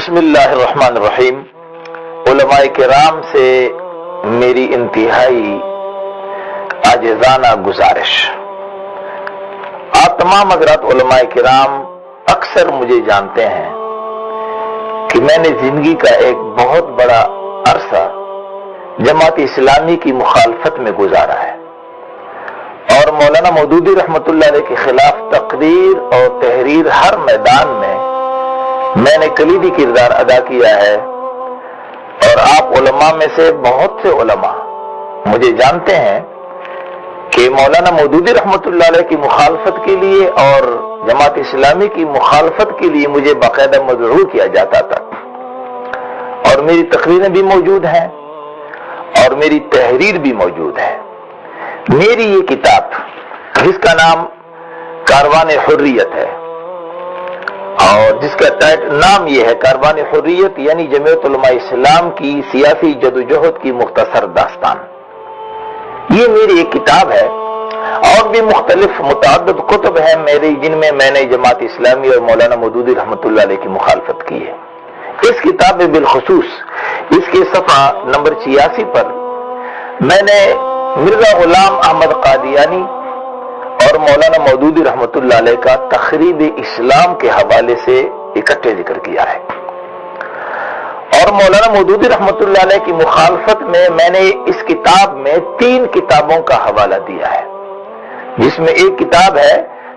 بسم اللہ الرحمن الرحیم۔ علماء کرام سے میری انتہائی عاجزانہ گزارش، آپ تمام حضرات علماء کرام اکثر مجھے جانتے ہیں کہ میں نے زندگی کا ایک بہت بڑا عرصہ جماعت اسلامی کی مخالفت میں گزارا ہے اور مولانا مودودی رحمۃ اللہ علیہ کے خلاف تقریر اور تحریر ہر میدان میں نے کلیدی کردار ادا کیا ہے، اور آپ علماء میں سے بہت سے علماء مجھے جانتے ہیں کہ مولانا مودودی رحمۃ اللہ علیہ کی مخالفت کے لیے اور جماعت اسلامی کی مخالفت کے لیے مجھے باقاعدہ مدعو کیا جاتا تھا، اور میری تقریریں بھی موجود ہیں اور میری تحریر بھی موجود ہے۔ میری یہ کتاب جس کا نام کاروان حریت ہے اور جس کا نام یہ ہے کاروان حریت، یعنی جمعیت علماء اسلام کی سیاسی جدوجہد کی مختصر داستان، یہ میری ایک کتاب ہے، اور بھی مختلف متعدد کتب ہیں میری جن میں نے جماعت اسلامی اور مولانا مودودی رحمۃ اللہ علیہ کی مخالفت کی ہے۔ اس کتاب میں بالخصوص اس کے صفحہ نمبر 86 پر میں نے مرزا غلام احمد قادیانی اور مولانا مودودی رحمۃ اللہ علیہ کا تخریب اسلام کے حوالے سے اکٹھے ذکر کیا ہے، اور مولانا مودودی رحمۃ اللہ علیہ کی مخالفت میں نے اس کتاب میں 3 کتابوں کا حوالہ دیا ہے، جس میں ایک کتاب ہے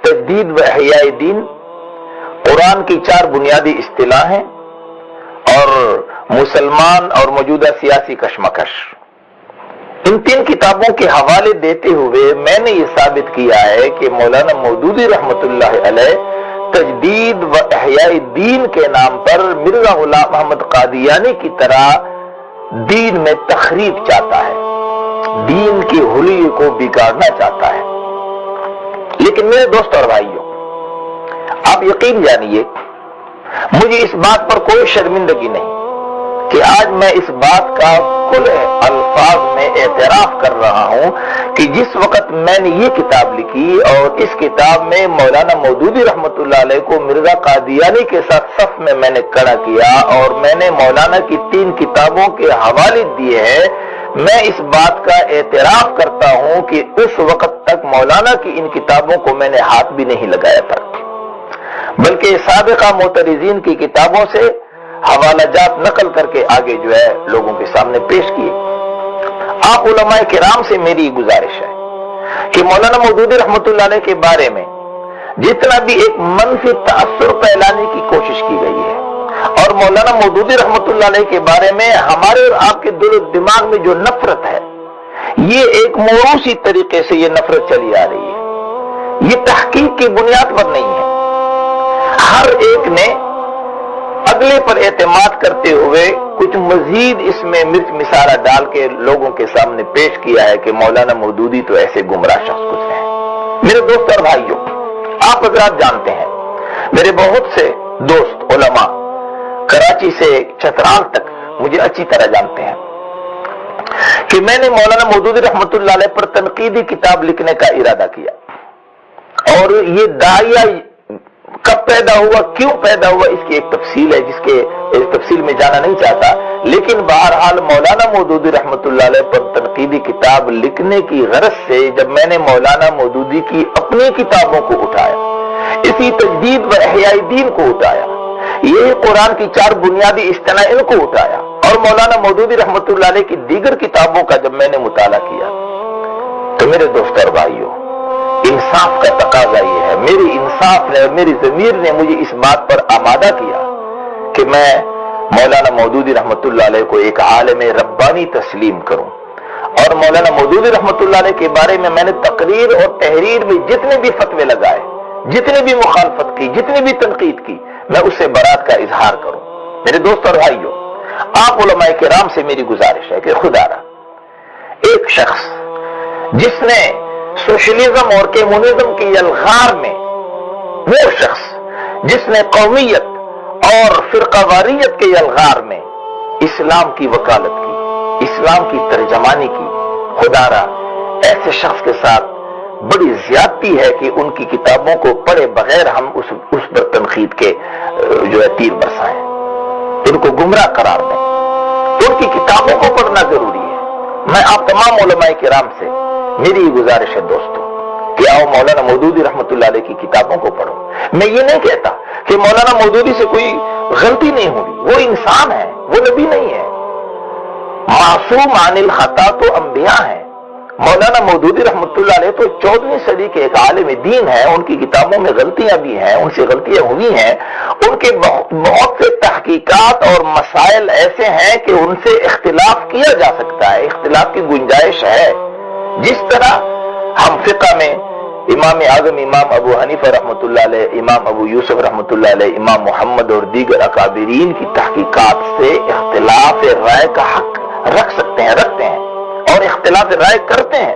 تجدید و احیاء دین، قرآن کی 4 بنیادی اصطلاحیں اور مسلمان اور موجودہ سیاسی کشمکش۔ ان 3 کتابوں کے حوالے دیتے ہوئے میں نے یہ ثابت کیا ہے کہ مولانا مودودی رحمۃ اللہ علیہ تجدید و احیاء دین کے نام پر مرزا غلام احمد قادیانی کی طرح دین میں تخریب چاہتا ہے، دین کی حلیے کو بگاڑنا چاہتا ہے۔ لیکن میرے دوست اور بھائیوں، آپ یقین جانیے مجھے اس بات پر کوئی شرمندگی نہیں کہ آج میں اس بات کا کل الفاظ میں اعتراف کر رہا ہوں کہ جس وقت میں نے یہ کتاب لکھی اور اس کتاب میں مولانا مودودی رحمۃ اللہ علیہ کو مرزا قادیانی کے ساتھ صف میں نے کھڑا کیا اور میں نے مولانا کی 3 کتابوں کے حوالے دیے ہیں، میں اس بات کا اعتراف کرتا ہوں کہ اس وقت تک مولانا کی ان کتابوں کو میں نے ہاتھ بھی نہیں لگایا تھا، بلکہ سابقہ معترضین کی کتابوں سے حوالہ جات نقل کر کے آگے لوگوں کے سامنے پیش کیے۔ آپ علماء کرام سے میری گزارش ہے کہ مولانا مودودی رحمۃ اللہ علیہ کے بارے میں جتنا بھی ایک منفی تاثر پھیلانے کی کوشش کی گئی ہے، اور مولانا مودودی رحمۃ اللہ علیہ کے بارے میں ہمارے اور آپ کے دل و دماغ میں جو نفرت ہے، یہ ایک موروثی طریقے سے یہ نفرت چلی آ رہی ہے، یہ تحقیق کی بنیاد پر نہیں ہے۔ ہر ایک نے اگلے پر اعتماد کرتے ہوئے کچھ مزید اس میں مرچ مسالہ ڈال کے لوگوں کے سامنے پیش کیا ہے کہ مولانا مودودی تو ایسے گمراہ شخص کچھ ہیں۔ میرے دوست اور بھائیوں، آپ حضرات جانتے ہیں، میرے بہت سے دوست علماء کراچی سے چترال تک مجھے اچھی طرح جانتے ہیں کہ میں نے مولانا مودودی رحمۃ اللہ علیہ پر تنقیدی کتاب لکھنے کا ارادہ کیا، اور یہ داعیہ کب پیدا ہوا، کیوں پیدا ہوا، اس کی ایک تفصیل ہے جس کے اس تفصیل میں جانا نہیں چاہتا، لیکن بہرحال مولانا مودودی رحمۃ اللہ علیہ پر تنقیدی کتاب لکھنے کی غرض سے جب میں نے مولانا مودودی کی اپنی کتابوں کو اٹھایا، اسی تجدید و احیاء دین کو اٹھایا، یہ قرآن کی 4 بنیادی اصطلاح ان کو اٹھایا، اور مولانا مودودی رحمۃ اللہ علیہ کی دیگر کتابوں کا جب میں نے مطالعہ کیا، تو میرے دوست اور بھائیوں، انصاف کا تقاضا یہ ہے، میری انصاف نے، میری ضمیر نے مجھے اس بات پر آمادہ کیا کہ میں مولانا مودودی رحمۃ اللہ علیہ کو ایک عالم ربانی تسلیم کروں، اور مولانا مودودی رحمۃ اللہ علیہ کے بارے میں نے تقریر اور تحریر میں جتنے بھی فتوے لگائے، جتنے بھی مخالفت کی، جتنی بھی تنقید کی، میں اس سے برات کا اظہار کروں۔ میرے دوست اور بھائیوں، آپ علماء کرام سے میری گزارش ہے کہ خدا را ایک شخص جس نے سوشلزم اور کمیونزم کی الغار میں، وہ شخص جس نے قومیت اور فرقہ واریت کے الغار میں اسلام کی وکالت کی، اسلام کی ترجمانی کی، خدا را ایسے شخص کے ساتھ بڑی زیادتی ہے کہ ان کی کتابوں کو پڑھے بغیر ہم اس پر تنقید کے تیر برسائیں۔ گمراہ قرار دیں. ان کی کتابوں کو پڑھنا ضروری ہے. میں آپ تمام علماء کرام سے میری گزارش ہے دوستو کہ آؤ مولانا مودودی رحمت اللہ علیہ کی کتابوں کو پڑھو. میں یہ نہیں کہتا کہ مولانا مودودی سے کوئی غلطی نہیں ہوگی، وہ انسان ہے، وہ نبی نہیں ہے. معصوم عن الخطا تو انبیاء ہیں. مولانا مودودی رحمت اللہ علیہ تو 14ویں صدی کے ایک عالم دین ہے. ان کی کتابوں میں غلطیاں بھی ہیں، ان سے غلطیاں ہوئی ہیں. ان کے بہت سے تحقیقات اور مسائل ایسے ہیں کہ ان سے اختلاف کیا جا سکتا ہے، اختلاف کی گنجائش ہے. جس طرح ہم فقہ میں امام اعظم امام ابو حنیفہ رحمۃ اللہ علیہ، امام ابو یوسف رحمۃ اللہ علیہ، امام محمد اور دیگر اکابرین کی تحقیقات سے اختلاف رائے کا حق رکھ سکتے ہیں، رکھتے ہیں اور اختلاف رائے کرتے ہیں.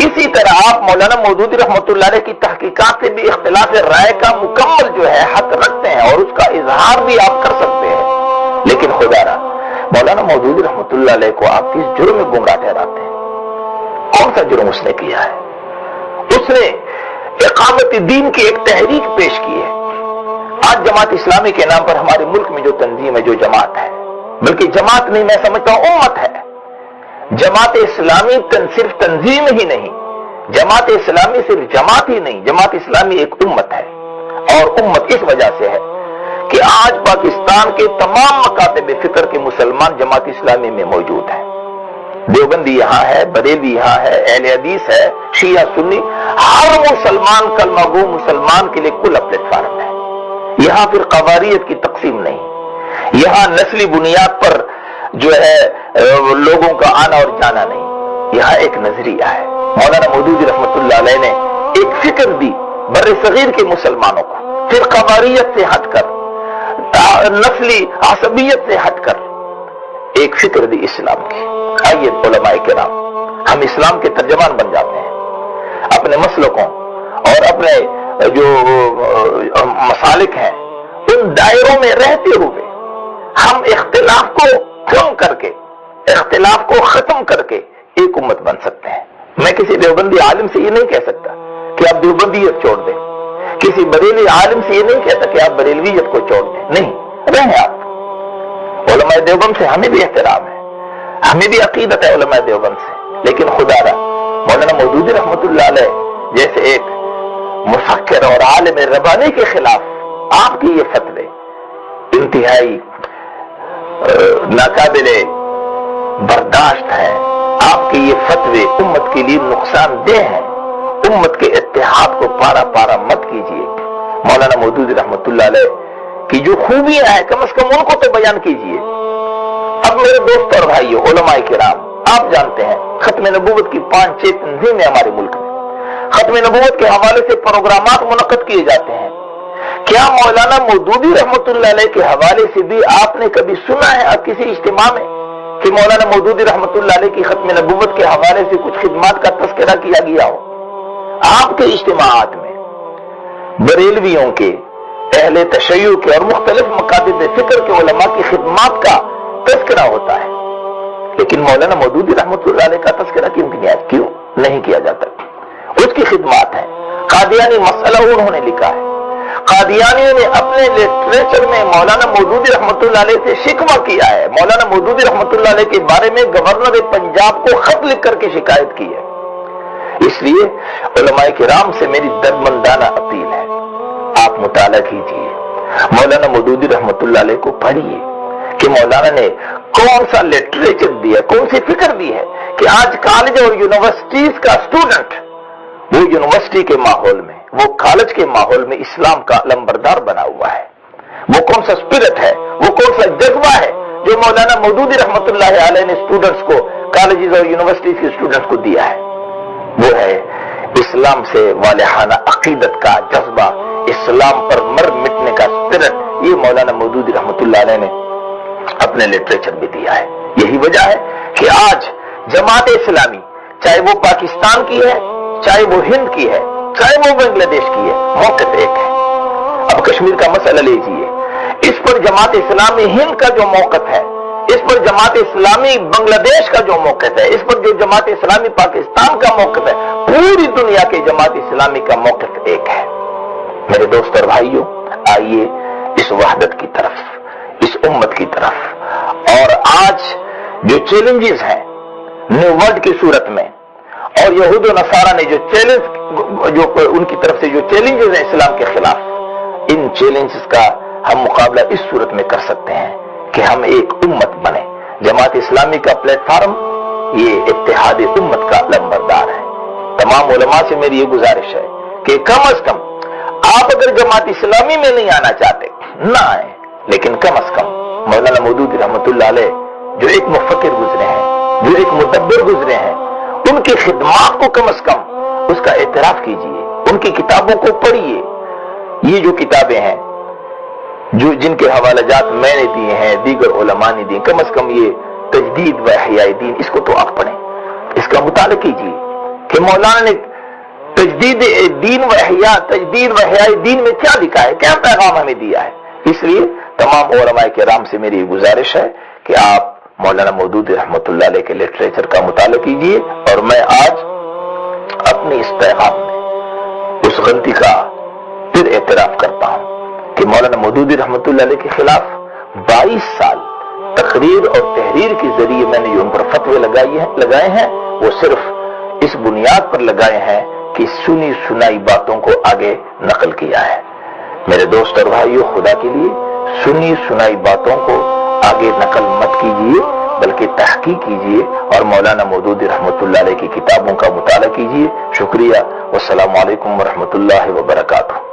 اسی طرح آپ مولانا مودودی رحمۃ اللہ علیہ کی تحقیقات سے بھی اختلاف رائے کا مکمل جو ہے حق رکھتے ہیں اور اس کا اظہار بھی آپ کر سکتے ہیں. لیکن خدا را مولانا مودودی رحمۃ اللہ علیہ کو آپ کس جرم میں گمراہ ٹھہراتے ہیں؟ کون سا جرم اس نے کیا ہے؟ اس نے اقامت دین کی ایک تحریک پیش کی ہے. آج جماعت اسلامی کے نام پر ہمارے ملک میں جو تنظیم ہے، جو جماعت ہے، بلکہ جماعت نہیں میں سمجھتا ہوں امت ہے. جماعت اسلامی صرف تنظیم ہی نہیں، جماعت اسلامی صرف جماعت ہی نہیں، جماعت اسلامی ایک امت ہے. اور امت اس وجہ سے ہے کہ آج پاکستان کے تمام مکاتب فکر کے مسلمان جماعت اسلامی میں موجود ہیں. دیوبندی یہاں ہے، بریلوی یہاں ہے، اہل حدیث ہے، شیعہ سنی، ہر مسلمان کلمہ گو مسلمان کے لیے کھلا پلیٹ فارم ہے. یہاں پھر قواریت کی تقسیم نہیں، یہاں نسلی بنیاد پر جو ہے لوگوں کا آنا اور جانا نہیں. یہاں ایک نظریہ ہے. مولانا مودودی رحمت اللہ علیہ نے ایک فکر دی بر صغیر کے مسلمانوں کو، پھر قواریت سے ہٹ کر، نسلی عصبیت سے ہٹ کر ایک فکر دی اسلام کی. آئیے علماء کرام، ہم اسلام کے ترجمان بن جاتے ہیں. اپنے مسلکوں اور اپنے جو مسالک ہیں ان دائروں میں رہتے ہوئے ہم اختلاف کو کم کر کے، اختلاف کو ختم کر کے ایک امت بن سکتے ہیں. میں کسی دیوبندی عالم سے یہ نہیں کہہ سکتا کہ آپ دیوبندیت چھوڑ دیں، کسی بریلی عالم سے یہ نہیں کہتا کہ آپ بریلویت کو چھوڑ دیں. نہیں، رہیں آپ. علماء دیوبند سے ہمیں بھی احترام ہے، ہمیں بھی عقیدت ہے علماء دیوبند سے. لیکن خدا را مولانا مودودی رحمت اللہ علیہ جیسے ایک مفکر اور عالم ربانی کے خلاف آپ کی یہ فتوے انتہائی ناقابل برداشت ہیں. آپ کے یہ فتوے امت کے لیے نقصان دہ ہیں. امت کے اتحاد کو پارا پارا مت کیجیے. مولانا مودودی رحمت اللہ علیہ کی جو خوبیاں ہیں کم از کم ان کو تو بیان کیجیے. اب میرے دوست اور بھائیو علماء کرام، آپ جانتے ہیں ختم نبوت کی 5-6 تنظیمیں ہمارے ملک میں ختم نبوت کے حوالے سے پروگرامات منعقد کیے جاتے ہیں. کیا مولانا مودودی رحمت اللہ علیہ کے حوالے سے بھی آپ نے کبھی سنا ہے آپ کسی اجتماع میں کہ مولانا مودودی رحمت اللہ علیہ کی ختم نبوت کے حوالے سے کچھ خدمات کا تذکرہ کیا گیا ہو؟ آپ کے اجتماعات میں بریلویوں کے، اہل تشیع کے اور مختلف مکاتب فکر کے علماء کی خدمات کا تذکرہ ہوتا ہے، لیکن مولانا مودودی رحمت اللہ علیہ کا تذکرہ کیوں نہیں کیا جاتا؟ اس کی خدمات ہیں. قادیانی مسئلہ انہوں نے لکھا ہے. قادیانیوں نے اپنے لٹریچر میں مولانا مودودی رحمت اللہ علیہ سے شکوہ کیا ہے. مولانا مودودی رحمت اللہ علیہ کے بارے میں گورنر پنجاب کو خط لکھ کر کے شکایت کی ہے. اس لیے علماء کرام سے میری دردمندانہ اپیل ہے، آپ مطالعہ کیجیے، مولانا مودودی رحمت اللہ علیہ کو پڑھیے کہ مولانا نے کون سا لٹریچر دیا، کون سی فکر دی ہے کہ آج کالج اور یونیورسٹیز کا اسٹوڈنٹ وہ یونیورسٹی کے ماحول میں، وہ کالج کے ماحول میں اسلام کا علمبردار بنا ہوا ہے. وہ کون سا اسپرٹ ہے، وہ کون سا جذبہ ہے جو مولانا مودودی رحمت اللہ علیہ نے اسٹوڈنٹس کو، کالجز اور یونیورسٹیز کے اسٹوڈنٹس کو دیا ہے؟ وہ ہے اسلام سے والہانہ عقیدت کا جذبہ، اسلام پر مر مٹنے کا اسپرٹ. یہ مولانا مودودی رحمت اللہ علیہ نے اپنے لٹریچر بھی دیا ہے. یہی وجہ ہے کہ آج جماعت اسلامی چاہے وہ پاکستان کی ہے، چاہے وہ ہند کی ہے، چاہے وہ بنگلہ دیش کی ہے، موقف ایک ہے. اب کشمیر کا مسئلہ لیجیے، اس پر جماعت اسلامی ہند کا جو موقف ہے، اس پر جماعت اسلامی بنگلہ دیش کا جو موقف ہے، اس پر جو جماعت اسلامی پاکستان کا موقف ہے، پوری دنیا کے جماعت اسلامی کا موقف ایک ہے. میرے دوست اور بھائیوں، آئیے اس وحدت کی طرف، اس اس امت کی طرف۔ اور آج جو چیلنجز ہیں نیو ورلڈ کی صورت میں، اور یہود و نصارہ نے جو ان کی طرف سے جو چیلنجز ہیں اسلام کے خلاف، ان چیلنجز کا ہم مقابلہ اس صورت میں کر سکتے ہیں کہ ہم ایک امت بنیں۔ جماعت اسلامی کا پلیٹ فارم یہ اتحاد امت کا لمبردار ہے۔ تمام علماء سے میری یہ گزارش ہے کہ کم از کم آپ اگر جماعت اسلامی میں نہیں آنا چاہتے نہ آئیں، لیکن کم از کم مولانا مودودی رحمت اللہ علیہ جو ایک مفکر گزرے ہیں، جو ایک مدبر گزرے ہیں، ان کی خدمات کو کم از کم اس کا اعتراف کیجئے، ان کی کتابوں کو پڑھیے۔ یہ جو کتابیں ہیں جن کے حوالہ جات میں نے دیے ہیں، دیگر علماء نے دیے، کم از کم یہ تجدید و احیاء دین، اس کو تو آپ پڑھیں، اس کا مطالعہ کیجئے کہ مولانا نے تجدید دین و احیاء دین میں کیا لکھا ہے، کیا پیغام ہمیں دیا ہے۔ اس لیے تمام علماء کرام سے میری گزارش ہے کہ آپ مولانا مودودی رحمت اللہ علیہ کے لٹریچر کا مطالعہ کیجئے۔ اور میں آج اپنی اس پیغام میں اس غلطی کا پھر اعتراف کرتا ہوں کہ مولانا مودودی رحمت اللہ علیہ کے خلاف 22 سال تقریر اور تحریر کے ذریعے میں نے جو ان پر فتوے لگائے ہیں، وہ صرف اس بنیاد پر لگائے ہیں کہ سنی سنائی باتوں کو آگے نقل کیا ہے۔ میرے دوست اور بھائیوں، خدا کے لیے سنی سنائی باتوں کو آگے نقل مت کیجیے، بلکہ تحقیق کیجیے اور مولانا مودودی رحمت اللہ علیہ کی کتابوں کا مطالعہ کیجیے۔ شکریہ، والسلام علیکم ورحمۃ اللہ وبرکاتہ۔